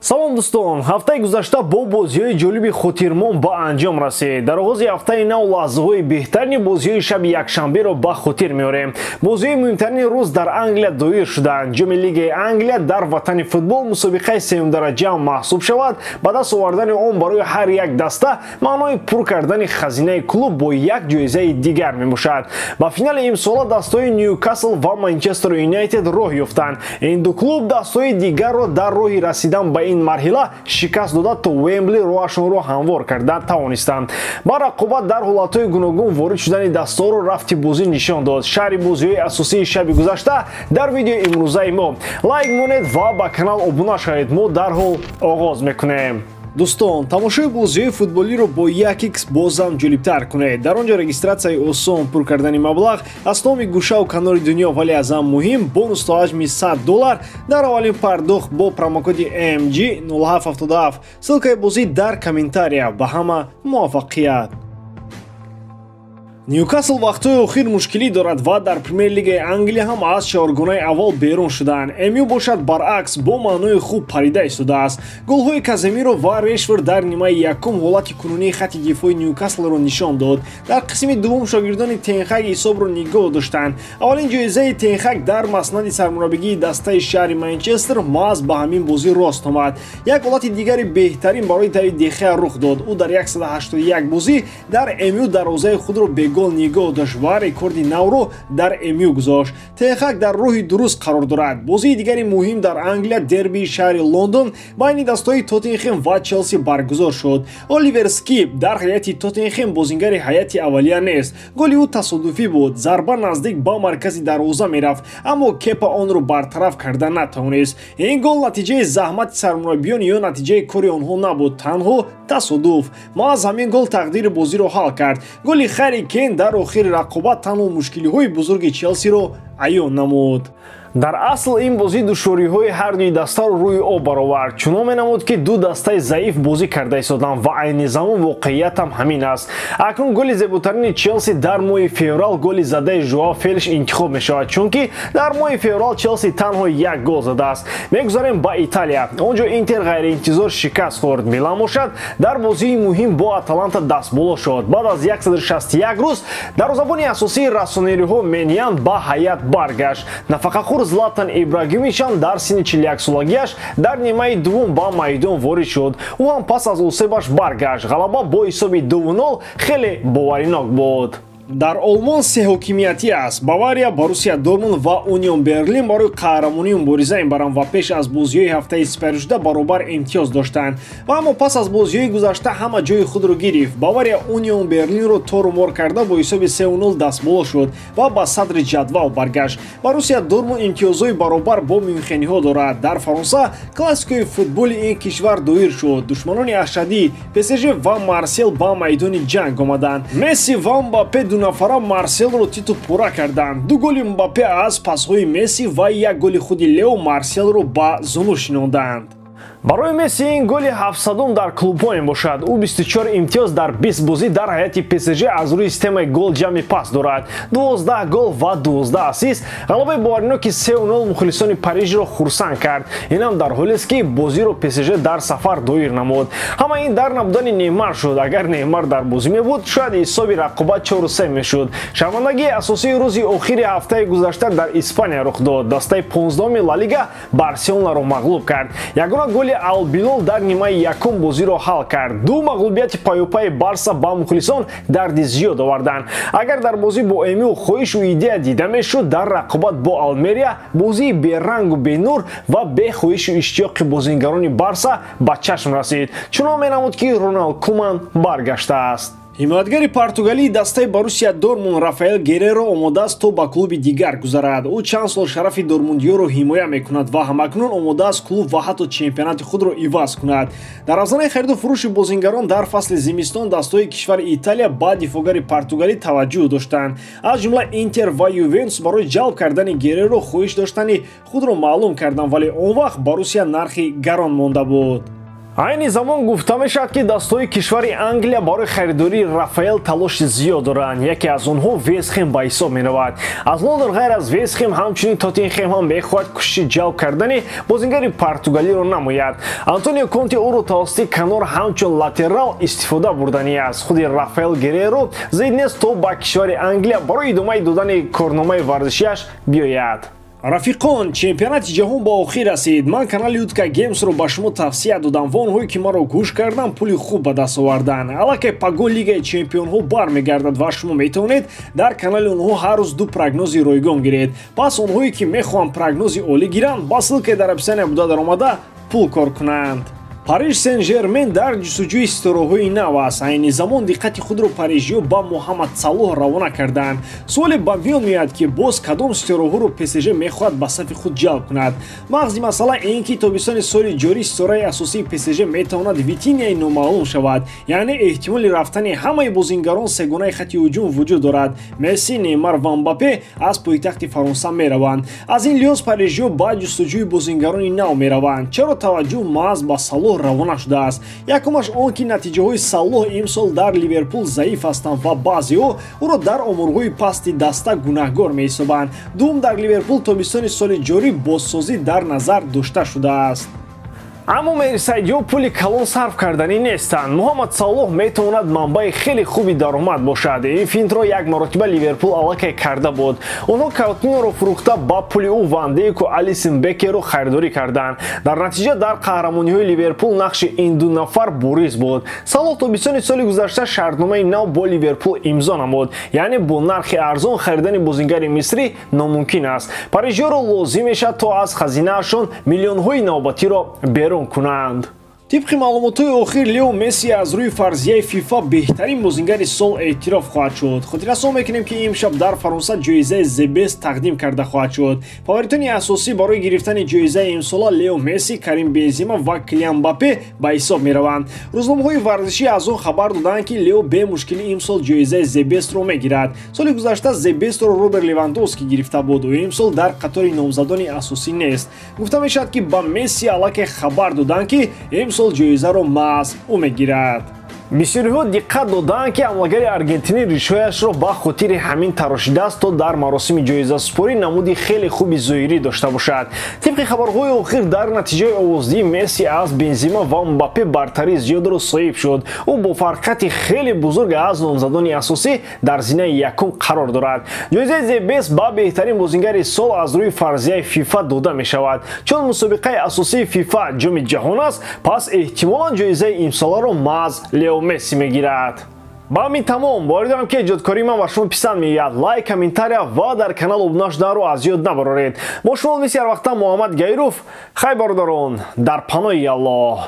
салом дӯстон, ҳафтаи гузашта бо бозиҳои ҷолиби хотирмон ба анҷом расид. Дар оғози ҳафтаи нав лаҳзаҳои беҳтарини бозиҳои шаби якшанберо ба хотир меорем. Бозиҳои муҳимтарини рӯз дар Англия доир шуданд. Ҷоми Лигаи Англия дар ватани футбол мусобиқаи сеюмдараҷа маҳсуб шавад. Ба даст овардани он барои ҳар як даста маънои пур кардани хазинаи клуб бо як ҷоизаи дигар мебошад. Ба финали имсола дастаҳои Ньюкасл ва Манчестер Юнайтед роҳ ёфтанд. Ин ду клуб дастаҳои дигарро дар роҳи расидан ба ин марҳила шикаст дода то Уэмбли роҳашонро ҳамвор карда тавонистанд. Ба рақобат дар ҳолатҳои гуногун ворид шудани дастаҳоро рафти бозӣ нишон дод. Шаҳри бозиҳои асосии шаби гузашта дар видеои имрӯзаи мо. Лайк монед ва ба канал обуна шавед. Мо дарҳол оғоз мекунем. Дӯстон, тамошои бозиҳои футболиро бо 1x бозам ҷолибтар кунед. Дар он ҷо регистратсияи осон, пур кардани маблағ, аз номи гӯшаву канори дунё, вале аз ҳам муҳим бонус то ҳаҷми $100 дар аввалин пардохт бо промокоди AMG 0777. Ссилкаи бозӣ дар комментария. Ба ҳама муваффақият. Ньюкасл вақтҳои охир мушкилӣ дорад ва дар Премер Лигаи Англия ҳам аз чаҳоргонаи аввал берун шуданд. МЮ бошад баръакс бо маънои хуб парида истодааст. Голҳои Каземиро ва Решфорд дар нимаи якум ҳолати кунунии хатти дифои Ньюкаслро нишон дод. Дар қисми дуввум шогирдони Тенхаг ҳисобро нигоҳ доштанд. Аввалин ҷоизаи Тенхаг дар маснади сармураббигии дастаи шаҳри Манчестер маҳз ба ҳамин бозӣ рост омад. Як ҳолати дигари беҳтарин барои Давид де Хеа рух дод. Ӯ дар 181 бозӣ дар МЮ дарвозаи худро гол нигоҳ дошт ва рекорди навро дар МЮ гузошт. Тенхаг дар роҳи дуруст қарор дорад. Бозии дигари муҳим дар Англия дербии шаҳри Лондон байни дастаҳои Тоттенхем ва Челси баргузор шуд. Оливер Скип дар ҳайати Тоттенхем бозингари ҳайати аввалия нест. Голи ӯ тасодуфӣ буд. Зарба наздик ба маркази дарвоза мерафт, аммо Кепа онро бартараф карда натавонист. Ин гол натиҷаи заҳмати сармураббиён ё натиҷаи кори онҳо набуд, танҳо тасодуф. Маъз ҳамин гол тақдири бозиро ҳал кард. Голи Харри Кейн дар охири рақобат танҳо мушкилиҳои бузурги Челсиро аён намуд. Дар асл ин бозӣ душвориҳои ҳардуи дастаро рӯи об баровард. Чунон менамуд ки ду дастаи заиф бозӣ карда истоданд ва айни замон воқеиятам ҳамин аст. Акнун голи зебутарини Челси дар моҳи феврал голи задаи Жоао Фелиш интихоб мешавад, чунки дар моҳи феврал Челси танҳо як гол задааст. Мегузарем ба Италия. Он ҷо Интер ғайриинтизор шикаст хӯрд. Милан бошад дар бозии муҳим бо Аталанта дастболо шуд. Баъд аз 161 рӯз дарвозабони асосии рассонериҳо Меньян ба ҳаят баргашт. Нафақахӯр Златан Ибрагимовичам дар синни 41 солагиаш дар нимаи дуввум ба майдон ворид шуд. Ӯ ҳам пас аз осебаш баргашт. Ғалаба бо ҳисоби 2-0 хеле боваринок буд. Дар Олмон се ҳокимиятӣ аст. Бавария, Боруссия Дормунд ва Унион Берлин барои қаҳрамонии мубориза мебаранд ва пеш аз бозиҳои ҳафтаи сипаришуда баробар имтиёз доштанд. Ва аммо пас аз бозиҳои гузашта ҳама ҷои худро гирифт. Бавария Унион Берлинро торумор карда бо ҳисоби 3-0 дастболо шуд ва ба садри ҷадвал баргашт. Боруссия Дормунд имтиёзҳои баробар бо мюнхениҳо дорад. Дар Фаронса классикои футболи ин кишвар доир шуд. Душманони ашадии ПСЖ ва Марсел ба майдони ҷанг омаданд. Месси ва Мбаппе ду нафара Марселро титу пурра карданд. Ду голи Мбаппе аз пасҳои Месси ва як голи худи Лео Марселро ба зунур шинонданд. Барои Месси ин голи 700 дар клубҳо мебошад. Ӯ 24 имтиёз дар 20 бозӣ дар ҳайати ПСЖ аз рӯи системаи гол ҷамъи пас дорад. 12 гол ва 12 ассист. Ғалабаи бовариноки 3-0 мухлисони Парижро хурсанд кард. Инам дар ҳолест ки бозиро ПСЖ дар сафар доир намуд. Ҳама ин дар набудани Неймар шуд. Агар Неймар дар бозӣ мебуд, шояд ҳисоби рақобат 4-3 мешуд. Шармандагии асосии рӯзи охири ҳафтаи гузашта дар Испания рух дод. Дастаи 15-уми Ла Лига Барселонаро мағлуб кард. Ягона голи Албилол дар нимаи якум бозиро ҳал кард. Ду мағлубияти паёпаи Барса ба мухлисон дарди зиёд оварданд. Агар дар бозӣ бо МЮ хоҳишу идея дида мешуд, дар рақобат бо Алмерия бозии берангу бенур ва бе хоҳишу иштиёқи бозингарони Барса ба чашм расид. Чунон менамуд ки Роналд Куман баргаштааст. ҳимоятгари португалии дастаи Боруссия Дормунд Рафаэл Гереро омодааст то ба клуби дигар гузарад. ӯ чанд сол шарафи дормундиёро ҳимоя мекунад ва ҳамакнун омодааст клуб ва ҳатто чемпионати худро иваз кунад. Дар афзонаи хариду фурӯши бозингарон дар фасли зимистон дастаҳои кишвари Италия ба дифоъгари португалӣ таваҷҷӯҳ доштанд. Аз ҷумла Интер ва Ювентус барои ҷалб кардани Гереро хоҳиш доштани худро маълум карданд, вале он вақт Боруссия нархи гарон монда буд. айни замон гуфта мешавад ки дастҳои кишвари Англия барои харидории Рафаэл талоши зиёд доранд. Яке аз онҳо Вестхэм ба ҳисоб меравад. Аз Лондон ғайр аз Вестхэм ҳамчунин Тоттенхэм ҳам мехоҳад кӯшиши ҷалб кардани бозингари португалиро намояд. Антонио Конте ӯро тавассути канор ҳамчун латерал истифода бурдани аст. Худи Рафаэл Гереро зид нест то ба кишвари Англия барои идомаи додани корномаи варзишиаш биёяд. рафиқон, чемпионати ҷаҳон ба охир расид. Ман канали Утка Геймсро ба шумо тавсия додам. Вонҳое ки маро гӯш кардан пули хуб ба даст овардан. Аллакай паго лигаи чемпионҳо бармегардад ва шумо метавонед дар канали онҳо ҳар рӯз ду прогнози ройгон гиред. Пас онҳое ки мехоҳанд прогнози олӣ гиранд, ба ссилкаи дар описания буда даромада пул кор кунанд. Париж Сен-Жермен дар ҷустуҷӯи ситораҳои нав аст. Айни замон диққати худро парижиё ба Муҳаммад Салоҳ равона карданд. суоле ба миён меояд ки боз кадом ситораҳоро ПСЖ мехоҳад ба сафи худ ҷалб кунад. мағзи масъала ин ки тобистони соли ҷорӣ ситораи асосии ПСЖ метавонад Витинияи номаълум шавад. Яъне эҳтимоли рафтани ҳамаи бозингарон сегонаи хатти ҳуҷум вуҷуд дорад. Месси, Неймар ва Мбаппе аз пойтахти Фаронса мераванд. Аз ин лиҳоз парижиё ба ҷустуҷӯи бозингарони нав мераванд. Чаро таваҷҷӯҳ маҳз ба Салоҳ равона шудааст. Якумаш он ки натиҷаҳои Салоҳ имсол дар Ливерпул заиф ҳастанд ва баъзеҳо ӯро дар омурҳои пасти даста гунаҳгор меҳисобанд. Дуввум дар Ливерпул тобистони соли ҷорӣ бозсозӣ дар назар дошта шудааст. аммо мерисайдиҳо пули калон сарф кардани нестанд. Муҳаммад Салоҳ метавонад манбаи хеле хуби даромад бошад. Ин финтро як маротиба Ливерпул аллакай карда буд. онҳо Каутиньоро фурӯхта ба пули ӯ Ван Дейку Алисон Бекерро харидорӣ карданд. дар натиҷа дар қаҳрамониҳои Ливерпул нақши ин ду нафар бориз буд. Салоҳ тобистони соли гузашта шартномаи нав бо Ливерпул имзо намуд. яъне бо нархи арзон харидани бозингари мисрӣ номумкин аст. парижиёро лозим мешавад то аз хазинаашон миллионҳои навбатиро берун کنند. طبق معلومات‌های آخر لیو مسی از روی فرضیه فیفا بهترین بازیگر سال اعتراف خواهد شد. خاطررسانی می‌کنیم که امشب در فرانسه جایزه زبست تقدیم کرده خواهد شد. فاوریتان اساسی برای گرفتن جایزه امسال لیو مسی، کریم بنزما و کلیان امباپه به حساب می‌روند. روزنامه‌های ورزشی از آن خبر دادند که لیو به مشکلی امسال جایزه زبست رو می‌گیرد. سال گذشته زبست رو روبرت لواندوفسکی گرفته بود و امسال در قطار نامزدان اساسی نیست. گفته می‌شود که با مسی علاقه خبر دادند که سال جایزه رو محض او میگیرد. بسیاری‌ها دقت دادند که حمله‌گر آرژانتینی ریشه‌اش را به خاطر همین تراشیده است تا در مراسم جایزه سپاری نمودی خیلی خوبی ظاهری داشته باشد. طبق خبرهای آخر در نتیجه آوازدهی مسی از بنزما و امباپه برتری زیاد را صاحب شد. او با فرقت خیلی بزرگ از نامزدان اساسی در زینه یکم قرار دارد. جایزه زبست با بهترین بازیگر سال از روی فرضیه فیفا داده می شود. چون مسابقه اساسی فیفا جام جهان است، پس احتمالاً جایزه امسال را محض لیو مسی میگیرد. با همین تمام. باید که ایجادکاری من و شما پسند میاد. لایک، کامنتاریا و در کانال ابونه شدن رو از یاد نبرید. با شما بسیار وقتا محمد گیروف. خیر برادران، در پناه الله.